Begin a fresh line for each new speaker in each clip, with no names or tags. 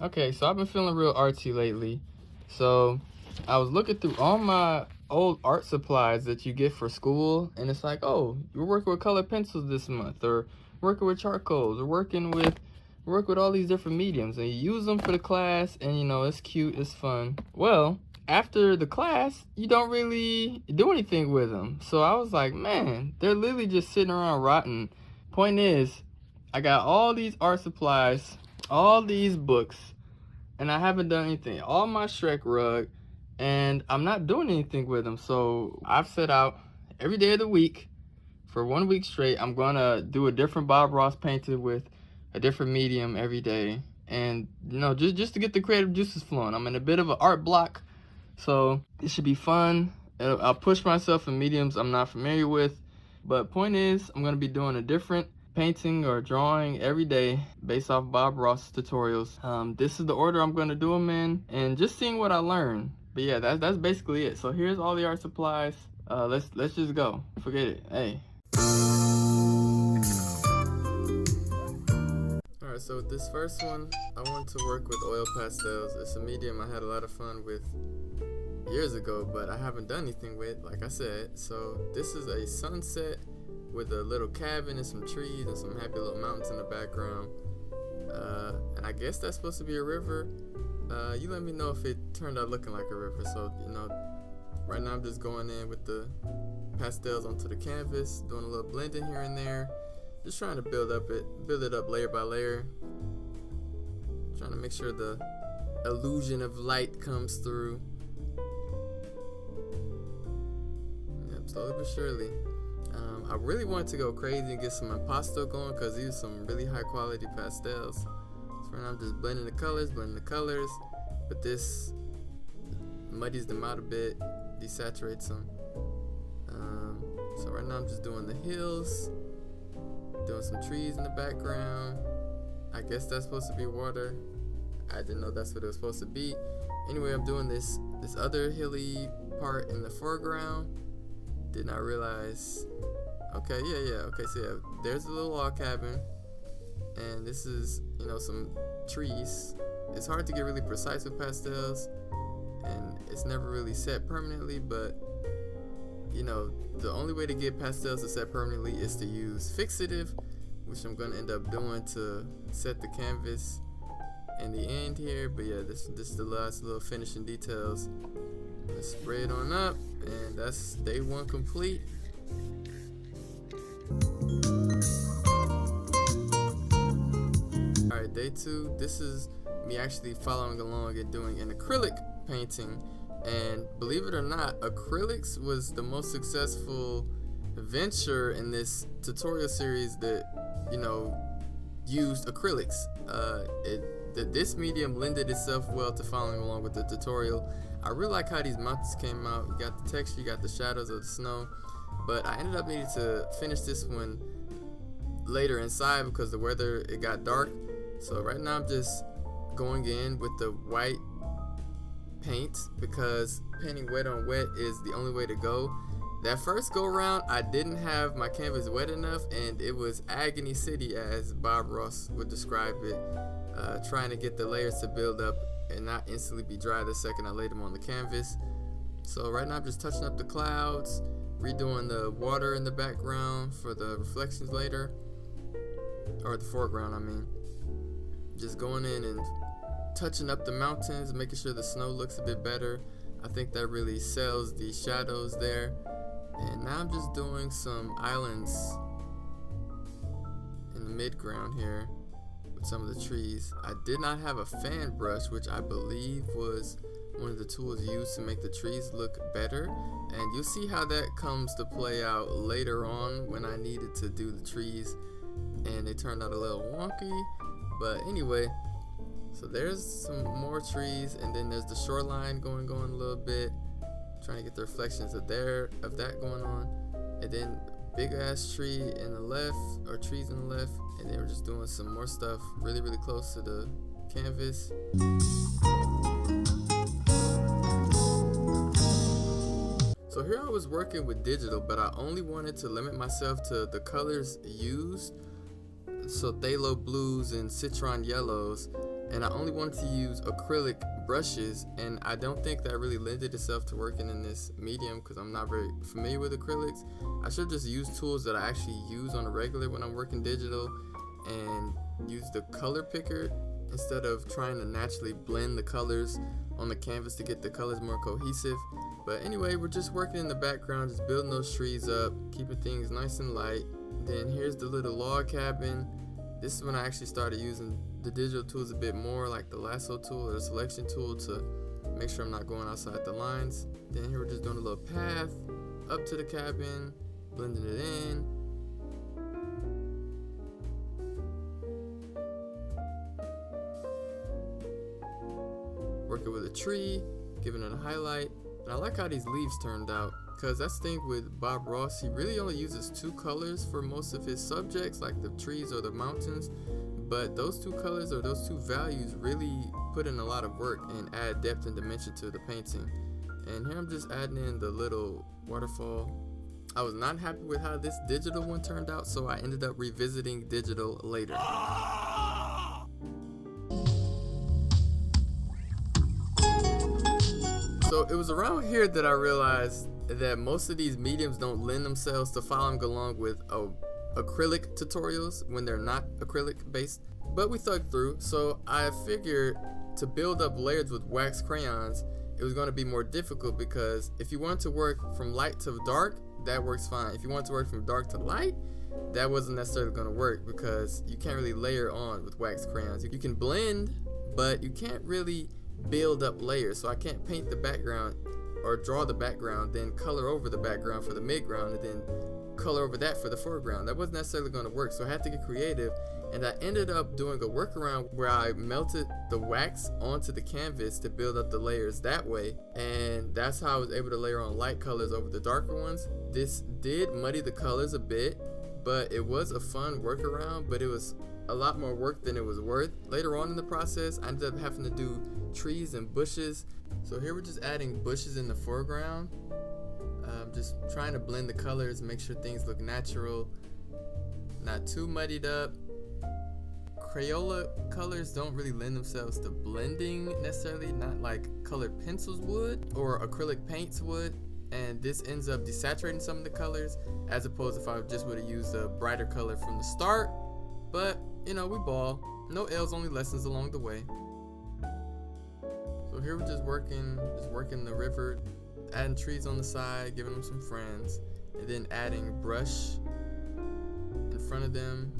Okay, so I've been feeling real artsy lately. So I was looking through all my old art supplies that you get for school, and it's like, oh, you're working with colored pencils this month, or working with charcoals, or work with all these different mediums, and you use them for the class, and it's cute, it's fun. Well, after the class, you don't really do anything with them. So I was like, man, they're literally just sitting around rotting. Point is, I got all these art supplies, all these books, and I haven't done anything. All my Shrek rug, and I'm not doing anything with them. So I've set out every day of the week for 1 week straight. I'm gonna do a different Bob Ross painted with a different medium every day, and just to get the creative juices flowing. I'm in a bit of an art block, so it should be fun. I'll push myself in mediums I'm not familiar with, but point is, I'm gonna be doing a different painting or drawing every day based off Bob Ross tutorials. This is the order I'm gonna do them in, and just seeing what I learn. But yeah, that's basically it. So here's all the art supplies. Let's just go. Forget it. Hey. Alright, so with this first one, I want to work with oil pastels. It's a medium I had a lot of fun with years ago, but I haven't done anything with, like I said. So this is a sunset with a little cabin and some trees and some happy little mountains in the background. And I guess that's supposed to be a river. You let me know if it turned out looking like a river. So, right now I'm just going in with the pastels onto the canvas, doing a little blending here and there. Just trying to build it up layer by layer. Trying to make sure the illusion of light comes through. Yep, slowly but surely. I really wanted to go crazy and get some impasto going because these are some really high quality pastels. So right now I'm just blending the colors, but this muddies them out a bit, desaturates them. So right now I'm just doing the hills, doing some trees in the background. I guess that's supposed to be water. I didn't know that's what it was supposed to be. Anyway, I'm doing this other hilly part in the foreground. Did not realize. Okay, yeah. Okay, so yeah, there's a little log cabin, and this is, some trees. It's hard to get really precise with pastels, and it's never really set permanently, but, the only way to get pastels to set permanently is to use fixative, which I'm going to end up doing to set the canvas in the end here. But yeah, this is the last little finishing details. Let's spray it on up, and that's day one complete. Alright, day two. This is me actually following along and doing an acrylic painting. And believe it or not, acrylics was the most successful venture in this tutorial series that, used acrylics. This medium lended itself well to following along with the tutorial. I really like how these mountains came out. You got the texture, you got the shadows of the snow. But I ended up needing to finish this one later inside because the weather, it got dark. So right now I'm just going in with the white paint because painting wet on wet is the only way to go. That first go around, I didn't have my canvas wet enough, and it was agony city, as Bob Ross would describe it, trying to get the layers to build up and not instantly be dry the second I laid them on the canvas. So right now I'm just touching up the clouds, redoing the water in the background for the reflections later, or the foreground I mean. Just going in and touching up the mountains, making sure the snow looks a bit better. I think that really sells the shadows there. And now I'm just doing some islands in the mid-ground here with some of the trees. I did not have a fan brush, which I believe was one of the tools used to make the trees look better. And you'll see how that comes to play out later on when I needed to do the trees and they turned out a little wonky. But anyway, so there's some more trees, and then there's the shoreline going a little bit, trying to get the reflections of that going on, and then big ass tree in the left, or trees in the left, and then we're just doing some more stuff really close to the canvas. So here I was working with digital, but I only wanted to limit myself to the colors used, so phthalo blues and citron yellows. and I only wanted to use acrylic brushes, and I don't think that really lended itself to working in this medium because I'm not very familiar with acrylics. I should just use tools that I actually use on a regular when I'm working digital and use the color picker instead of trying to naturally blend the colors on the canvas to get the colors more cohesive. But anyway, we're just working in the background, just building those trees up, keeping things nice and light. Then here's the little log cabin. This is when I actually started using the digital tools a bit more, like the lasso tool or the selection tool, to make sure I'm not going outside the lines. Then here we're just doing a little path up to the cabin, blending it in. Working with a tree, giving it a highlight. And I like how these leaves turned out, because that's the thing with BobRoss. He really only uses 2 colors for most of his subjects, like the trees or the mountains. But those 2 colors or those 2 values really put in a lot of work and add depth and dimension to the painting. And here I'm just adding in the little waterfall. I was not happy with how this digital one turned out, so I ended up revisiting digital later. So it was around here that I realized that most of these mediums don't lend themselves to following along with acrylic tutorials when they're not acrylic based, but we thugged through. So I figured to build up layers with wax crayons, it was going to be more difficult, because if you want to work from light to dark, that works fine. If you want to work from dark to light, that wasn't necessarily going to work, because you can't really layer on with wax crayons. You can blend, but you can't really build up layers. So I can't paint the background or draw the background, then color over the background for the midground, and then color over that for the foreground. That wasn't necessarily going to work, so I had to get creative, and I ended up doing a workaround where I melted the wax onto the canvas to build up the layers that way, and that's how I was able to layer on light colors over the darker ones. This did muddy the colors a bit, but it was a fun workaround, but it was a lot more work than it was worth. Later on in the process, I ended up having to do trees and bushes. So here we're just adding bushes in the foreground, just trying to blend the colors, make sure things look natural, not too muddied up. Crayola colors don't really lend themselves to blending necessarily, not like colored pencils would or acrylic paints would, and this ends up desaturating some of the colors, as opposed to if I just would have used a brighter color from the start. But you know, we ball. No L's, only lessons along the way. So here we're just working the river, adding trees on the side, giving them some friends, and then adding brush in front of them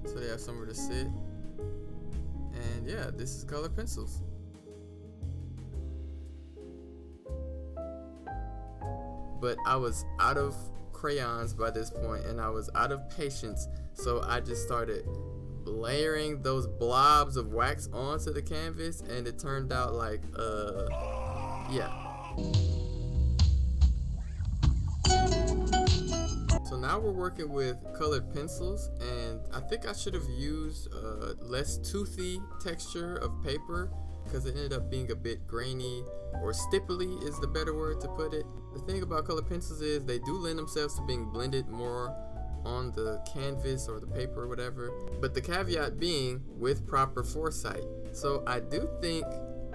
so they have somewhere to sit. And yeah, this is colored pencils. But I was out of crayons by this point, and I was out of patience, so I just started layering those blobs of wax onto the canvas, and it turned out like yeah. So now we're working with colored pencils, and I think I should have used less toothy texture of paper, because it ended up being a bit grainy, or stipply is the better word to put it. The thing about colored pencils is they do lend themselves to being blended more on the canvas or the paper or whatever, but the caveat being with proper foresight. So I do think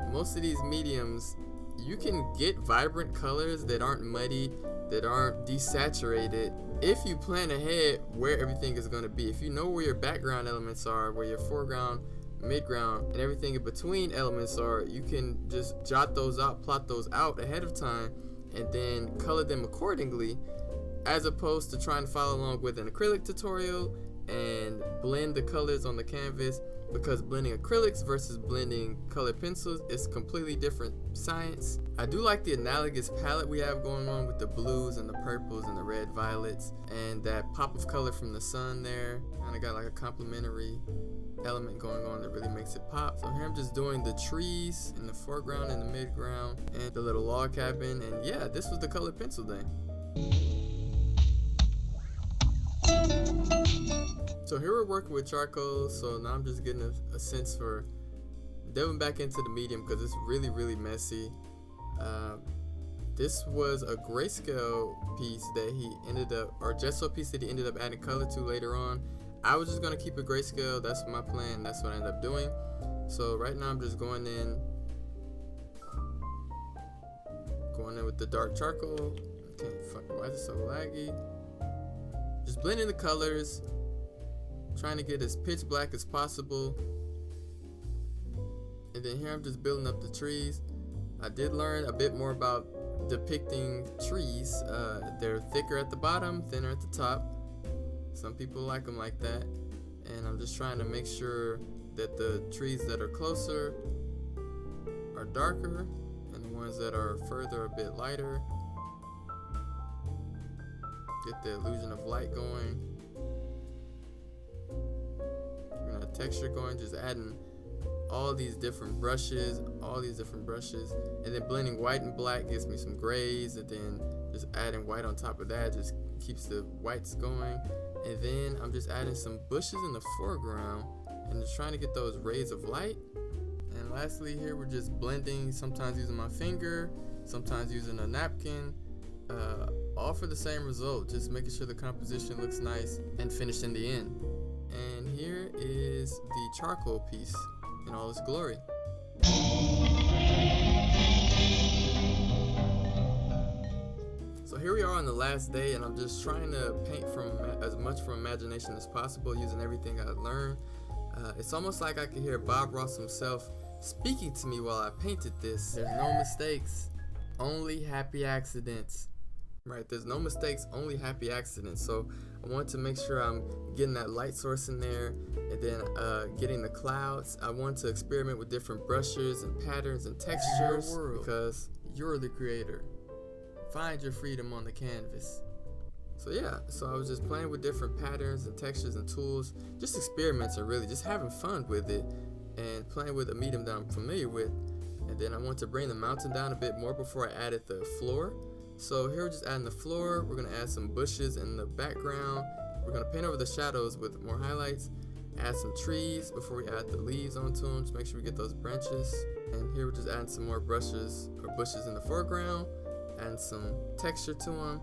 most of these mediums, you can get vibrant colors that aren't muddy, that aren't desaturated, if you plan ahead where everything is going to be. If you know where your background elements are, where your foreground, midground, and everything in between elements are, you can just jot those out, plot those out ahead of time, and then color them accordingly, as opposed to trying to follow along with an acrylic tutorial and blend the colors on the canvas, because blending acrylics versus blending colored pencils is completely different science. I do like the analogous palette we have going on with the blues and the purples and the red violets, and that pop of color from the sun there. Kind of got like a complementary element going on that really makes it pop. So here I'm just doing the trees in the foreground and the midground and the little log cabin, and yeah, this was the colored pencil day. So here we're working with charcoal, so now I'm just getting a sense for delving back into the medium, because it's really messy. This was a grayscale piece that he ended up, or gesso piece that he ended up adding color to later on. I was just going to keep it grayscale, that's my plan, that's what I ended up doing. So right now I'm just going in with the dark charcoal. Why is it so laggy? Just blending the colors, trying to get as pitch black as possible. And then here I'm just building up the trees. I did learn a bit more about depicting trees. They're thicker at the bottom, thinner at the top. Some people like them like that. And I'm just trying to make sure that the trees that are closer are darker and the ones that are further a bit lighter. Get the illusion of light going. We're gonna have texture going, just adding all these different brushes, and then blending white and black gives me some grays, and then just adding white on top of that just keeps the whites going. And then I'm just adding some bushes in the foreground and just trying to get those rays of light. And lastly here we're just blending, sometimes using my finger, sometimes using a napkin, all for the same result, just making sure the composition looks nice and finished in the end. And here is the charcoal piece in all its glory. So here we are on the last day, and I'm just trying to paint from as much from imagination as possible, using everything I learned. It's almost like I could hear BobRoss himself speaking to me while I painted this. There's no mistakes, only happy accidents. Right, there's no mistakes, only happy accidents. So I want to make sure I'm getting that light source in there, and then getting the clouds. I want to experiment with different brushes and patterns and textures because you're the creator. Find your freedom on the canvas. So yeah, so I was just playing with different patterns and textures and tools, just experimenting, really just having fun with it and playing with a medium that I'm familiar with. And then I want to bring the mountain down a bit more before I added the floor. So here we're just adding the floor. We're gonna add some bushes in the background. We're gonna paint over the shadows with more highlights. Add some trees before we add the leaves onto them. Just make sure we get those branches. And here we're just adding some more brushes or bushes in the foreground. Adding some texture to them.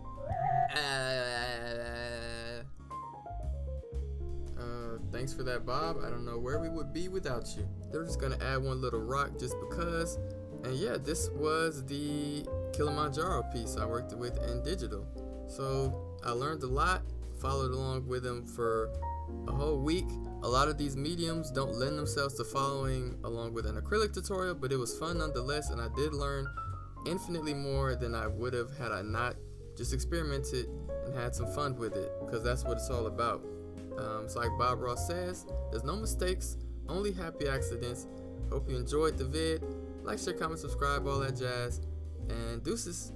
Thanks for that, Bob. I don't know where we would be without you. They're just gonna add one little rock just because. And yeah, this was the Kilimanjaro piece I worked with in digital. So I learned a lot, followed along with him for a whole week. A lot of these mediums don't lend themselves to following along with an acrylic tutorial, but it was fun nonetheless, and I did learn infinitely more than I would have had I not just experimented and had some fun with it, because that's what it's all about. So like BobRoss says, there's no mistakes, only happy accidents. Hope you enjoyed the vid. Like, share, comment, subscribe, all that jazz. And deuces.